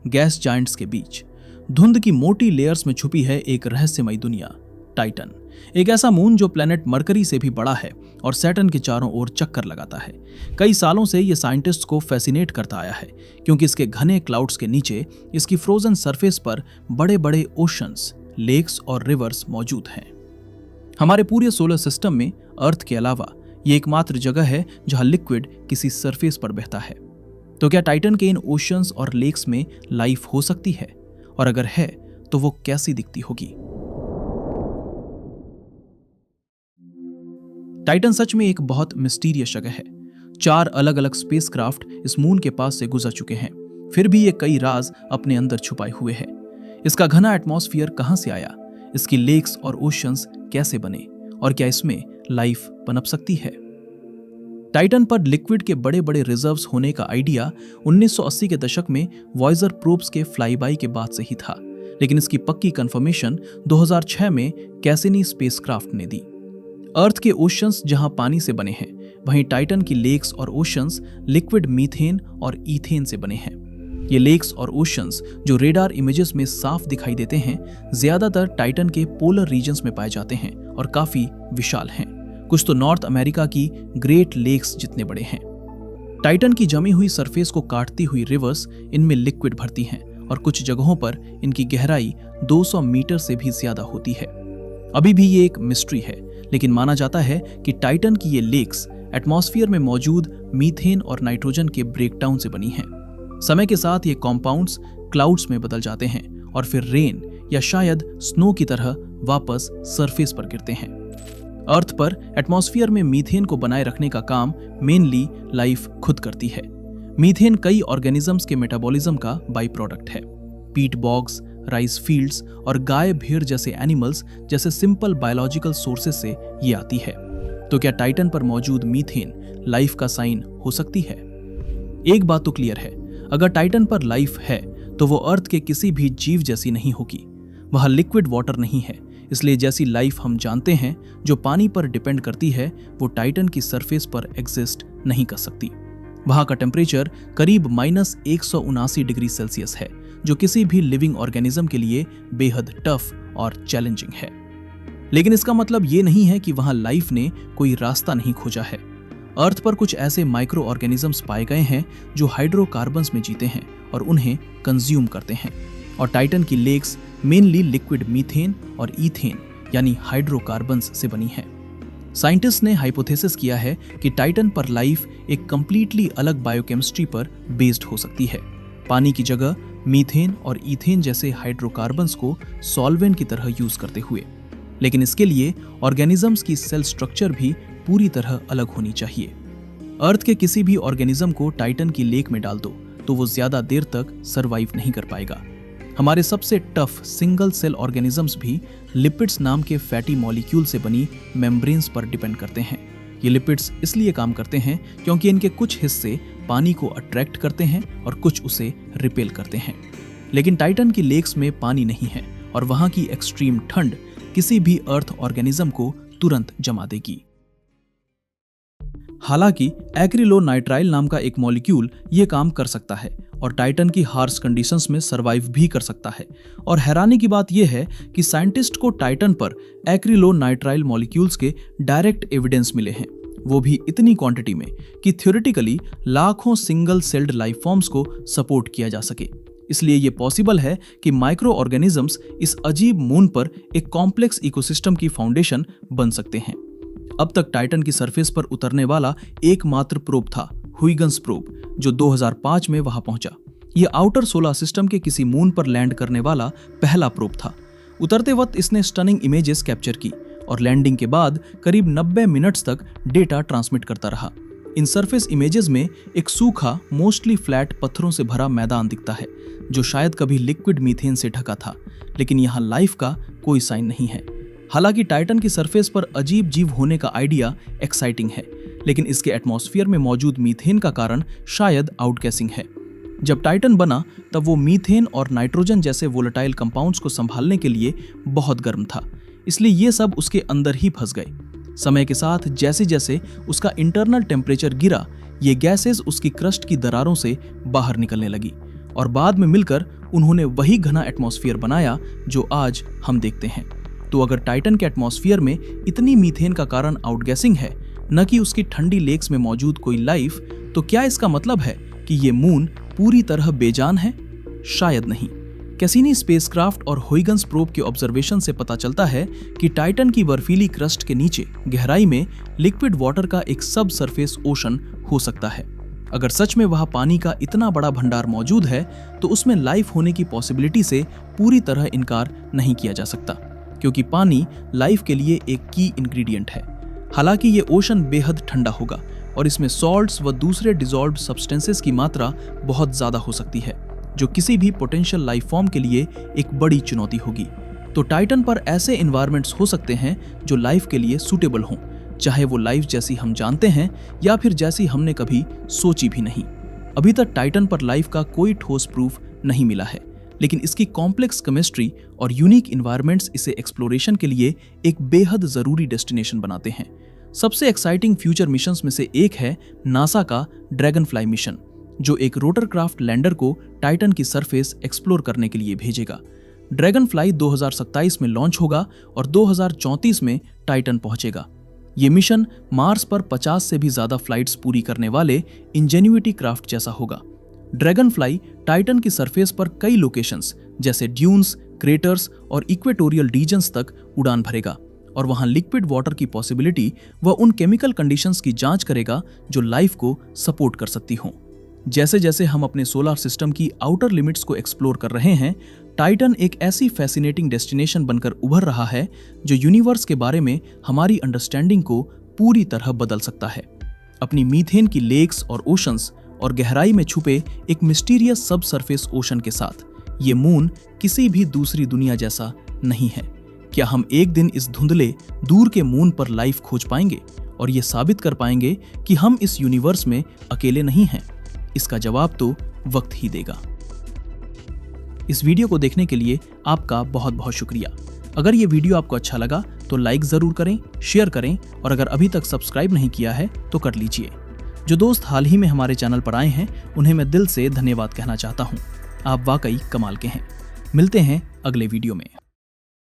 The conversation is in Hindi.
गैस जायंट्स के बीच धुंध की मोटी लेयर्स में छुपी है एक रहस्यमयी दुनिया, टाइटन। एक ऐसा मून जो प्लेनेट मरकरी से भी बड़ा है और सैटर्न के चारों ओर चक्कर लगाता है। कई सालों से ये साइंटिस्ट्स को फैसिनेट करता आया है, क्योंकि इसके घने क्लाउड्स के नीचे इसकी फ्रोजन सरफेस पर बड़े बड़े ओशंस, लेक्स और रिवर्स मौजूद हैं। हमारे पूरे सोलर सिस्टम में अर्थ के अलावा ये एकमात्र जगह है जहां लिक्विड किसी सरफेस पर बहता है। तो क्या टाइटन के इन ओशंस और लेक्स में लाइफ हो सकती है? और अगर है तो वो कैसी दिखती होगी? टाइटन सच में एक बहुत मिस्टीरियस जगह है। 4 अलग अलग स्पेसक्राफ्ट इस मून के पास से गुजर चुके हैं, फिर भी ये कई राज अपने अंदर छुपाए हुए है। इसका घना एटमॉस्फेयर कहां से आया? इसकी लेक्स और ओशंस कैसे बने? और क्या इसमें लाइफ पनप सकती है? टाइटन पर लिक्विड के बड़े बड़े रिजर्व्स होने का आइडिया 1980 के दशक में वॉयजर प्रोब्स के फ्लाईबाई के बाद से ही था, लेकिन इसकी पक्की कंफर्मेशन 2006 में कैसिनी स्पेसक्राफ्ट ने दी। अर्थ के ओशंस जहां पानी से बने हैं, वहीं टाइटन की लेक्स और ओशंस लिक्विड मीथेन और ईथेन से बने हैं। ये लेक्स और ओशंस जो रेडार इमेजेस में साफ दिखाई देते हैं, ज्यादातर टाइटन के पोलर रीजन्स में पाए जाते हैं और काफी विशाल हैं। कुछ तो नॉर्थ अमेरिका की ग्रेट लेक्स जितने बड़े हैं। टाइटन की जमी हुई सरफेस को काटती हुई रिवर्स इनमें लिक्विड भरती हैं और कुछ जगहों पर इनकी गहराई 200 मीटर से भी ज्यादा होती है। अभी भी ये एक मिस्ट्री है, लेकिन माना जाता है कि टाइटन की ये लेक्स एटमॉस्फेयर में मौजूद मीथेन और नाइट्रोजन के ब्रेकडाउन से बनी हैं। समय के साथ ये कॉम्पाउंड्स क्लाउड्स में बदल जाते हैं और फिर रेन या शायद स्नो की तरह वापस सरफेस पर गिरते हैं। अर्थ पर एटमॉस्फेयर में मीथेन को बनाए रखने का काम मेनली लाइफ खुद करती है। मीथेन कई ऑर्गेनिजम्स के मेटाबॉलिज्म का बाई प्रोडक्ट है। पीट बॉग्स, राइस फील्ड्स और गाय भेड़ जैसे एनिमल्स जैसे सिंपल बायोलॉजिकल सोर्सेस से ये आती है। तो क्या टाइटन पर मौजूद मीथेन लाइफ का साइन हो सकती है? एक बात तो क्लियर है, अगर टाइटन पर लाइफ है तो वो अर्थ के किसी भी जीव जैसी नहीं होगी। वहां लिक्विड वाटर नहीं है, इसलिए जैसी लाइफ हम जानते हैं जो पानी पर डिपेंड करती है, वो टाइटन की सरफेस पर एग्जिस्ट नहीं कर सकती। वहां का टेम्परेचर करीब -179 डिग्री सेल्सियस है, जो किसी भी लिविंग ऑर्गेनिज्म के लिए बेहद टफ और चैलेंजिंग है। लेकिन इसका मतलब ये नहीं है कि वहां लाइफ ने कोई रास्ता नहीं खोजा है। अर्थ पर कुछ ऐसे माइक्रो ऑर्गेनिजम्स पाए गए हैं जो हाइड्रोकार्बन्स में जीते हैं और उन्हें कंज्यूम करते हैं। और टाइटन की लेक्स मेनली लिक्विड मीथेन और ईथेन यानी हाइड्रोकार्बन्स से बनी है। साइंटिस्ट ने हाइपोथेसिस किया है कि टाइटन पर लाइफ एक कंप्लीटली अलग बायोकेमिस्ट्री पर बेस्ड हो सकती है। पानी की जगह मीथेन और ईथेन जैसे हाइड्रोकार्बन्स को सॉल्वेंट की तरह यूज करते हुए। लेकिन इसके लिए ऑर्गेनिजम्स की सेल स्ट्रक्चर भी पूरी तरह अलग होनी चाहिए। अर्थ के किसी भी ऑर्गेनिज्म को टाइटन की लेक में डाल दो तो वो ज्यादा देर तक सरवाइव नहीं कर पाएगा। हमारे सबसे टफ सिंगल सेल ऑर्गेनिजम्स भी लिपिड्स नाम के फैटी मॉलिक्यूल से बनी मेम्ब्रेन्स पर डिपेंड करते हैं। ये लिपिड्स इसलिए काम करते हैं क्योंकि इनके कुछ हिस्से पानी को अट्रैक्ट करते हैं और कुछ उसे रिपेल करते हैं। लेकिन टाइटन की लेक्स में पानी नहीं है और वहां की एक्सट्रीम ठंड किसी भी अर्थ ऑर्गेनिज्म को तुरंत जमा देगी। हालांकि एक्रिलोनाइट्राइल नाम का एक मॉलिक्यूल ये काम कर सकता है और टाइटन की हार्श कंडीशंस में सरवाइव भी कर सकता है। और हैरानी की बात यह है कि साइंटिस्ट को टाइटन पर एक्रिलोनाइट्राइल मॉलिक्यूल्स के डायरेक्ट एविडेंस मिले हैं, वो भी इतनी क्वांटिटी में कि थ्योरेटिकली लाखों सिंगल सेल्ड लाइफ फॉर्म्स को सपोर्ट किया जा सके। इसलिए ये पॉसिबल है कि माइक्रो ऑर्गेनिजम्स इस अजीब मून पर एक कॉम्प्लेक्स इकोसिस्टम की फाउंडेशन बन सकते हैं। अब तक टाइटन की सरफेस पर उतरने वाला एकमात्र प्रोब था हुइगन्स प्रोब, जो 2005 में वहां पहुंचा। यह आउटर सोलर सिस्टम के किसी मून पर लैंड करने वाला पहला प्रोब था। उतरते वक्त इसने स्टनिंग इमेजेस कैप्चर की और लैंडिंग के बाद करीब 90 मिनट्स तक डेटा ट्रांसमिट करता रहा। इन सरफेस इमेजेस में एक सूखा मोस्टली फ्लैट पत्थरों से भरा मैदान दिखता है, जो शायद कभी लिक्विड मीथेन से ढका था, लेकिन यहाँ लाइफ का कोई साइन नहीं है। हालांकि टाइटन की सरफेस पर अजीब जीव होने का आइडिया एक्साइटिंग है, लेकिन इसके एटमॉस्फेयर में मौजूद मीथेन का कारण शायद आउटगैसिंग है। जब टाइटन बना तब वो मीथेन और नाइट्रोजन जैसे वोलेटाइल कंपाउंड्स को संभालने के लिए बहुत गर्म था, इसलिए ये सब उसके अंदर ही फंस गए। समय के साथ जैसे जैसे उसका इंटरनल टेम्परेचर गिरा, ये गैसेस उसकी क्रस्ट की दरारों से बाहर निकलने लगी और बाद में मिलकर उन्होंने वही घना एटमॉस्फेयर बनाया जो आज हम देखते हैं। तो अगर टाइटन के एटमॉस्फेयर में इतनी मीथेन का कारण आउटगैसिंग है, न कि उसकी ठंडी लेक्स में मौजूद कोई लाइफ, तो क्या इसका मतलब है कि ये मून पूरी तरह बेजान है? शायद नहीं। कैसिनी स्पेसक्राफ्ट और हुइगन्स प्रोब के ऑब्जर्वेशन से पता चलता है कि टाइटन की बर्फीली क्रस्ट के नीचे गहराई में लिक्विड वाटर का एक सब सरफेस ओशन हो सकता है। अगर सच में वहां पानी का इतना बड़ा भंडार मौजूद है तो उसमें लाइफ होने की पॉसिबिलिटी से पूरी तरह इनकार नहीं किया जा सकता, क्योंकि पानी लाइफ के लिए एक की इंग्रेडिएंट है। हालांकि ये ओशन बेहद ठंडा होगा और इसमें सॉल्ट्स व दूसरे डिसॉल्व्ड सब्सटेंसेस की मात्रा बहुत ज्यादा हो सकती है, जो किसी भी पोटेंशियल लाइफ फॉर्म के लिए एक बड़ी चुनौती होगी। तो टाइटन पर ऐसे एनवायरनमेंट्स हो सकते हैं जो लाइफ के लिए सूटेबल हों, चाहे वो लाइफ जैसी हम जानते हैं या फिर जैसी हमने कभी सोची भी नहीं। अभी तक टाइटन पर लाइफ का कोई ठोस प्रूफ नहीं मिला है, लेकिन इसकी कॉम्प्लेक्स केमिस्ट्री और यूनिक एनवायरनमेंट्स इसे एक्सप्लोरेशन के लिए एक बेहद जरूरी डेस्टिनेशन बनाते हैं। सबसे एक्साइटिंग फ्यूचर मिशंस में से एक है नासा का ड्रैगनफ्लाई मिशन, जो एक रोटरक्राफ्ट लैंडर को टाइटन की सरफेस एक्सप्लोर करने के लिए भेजेगा। ड्रैगनफ्लाई 2027 में लॉन्च होगा और 2034 में टाइटन पहुंचेगा। ये मिशन मार्स पर 50 से भी ज्यादा फ्लाइट्स पूरी करने वाले इंजेन्युइटी क्राफ्ट जैसा होगा। ड्रैगनफ्लाई टाइटन की सरफेस पर कई लोकेशंस जैसे ड्यून्स, क्रेटर्स और इक्वेटोरियल रीजन्स तक उड़ान भरेगा और वहां लिक्विड वाटर की पॉसिबिलिटी व उन केमिकल कंडीशंस की जांच करेगा जो लाइफ को सपोर्ट कर सकती हों। जैसे जैसे हम अपने सोलर सिस्टम की आउटर लिमिट्स को एक्सप्लोर कर रहे हैं, टाइटन एक ऐसी फैसिनेटिंग डेस्टिनेशन बनकर उभर रहा है जो यूनिवर्स के बारे में हमारी अंडरस्टैंडिंग को पूरी तरह बदल सकता है। अपनी मीथेन की लेक्स और ओशंस और गहराई में छुपे एक मिस्टीरियस सब सरफेस ओशन के साथ ये मून किसी भी दूसरी दुनिया जैसा नहीं है। क्या हम एक दिन इस धुंधले दूर के मून पर लाइफ खोज पाएंगे और ये साबित कर पाएंगे कि हम इस यूनिवर्स में अकेले नहीं हैं? इसका जवाब तो वक्त ही देगा। इस वीडियो को देखने के लिए आपका बहुत बहुत शुक्रिया। अगर ये वीडियो आपको अच्छा लगा तो लाइक जरूर करें, शेयर करें और अगर अभी तक सब्सक्राइब नहीं किया है तो कर लीजिए। जो दोस्त हाल ही में हमारे चैनल पर आए हैं उन्हें मैं दिल से धन्यवाद कहना चाहता हूँ। आप वाकई कमाल के हैं। मिलते हैं अगले वीडियो में।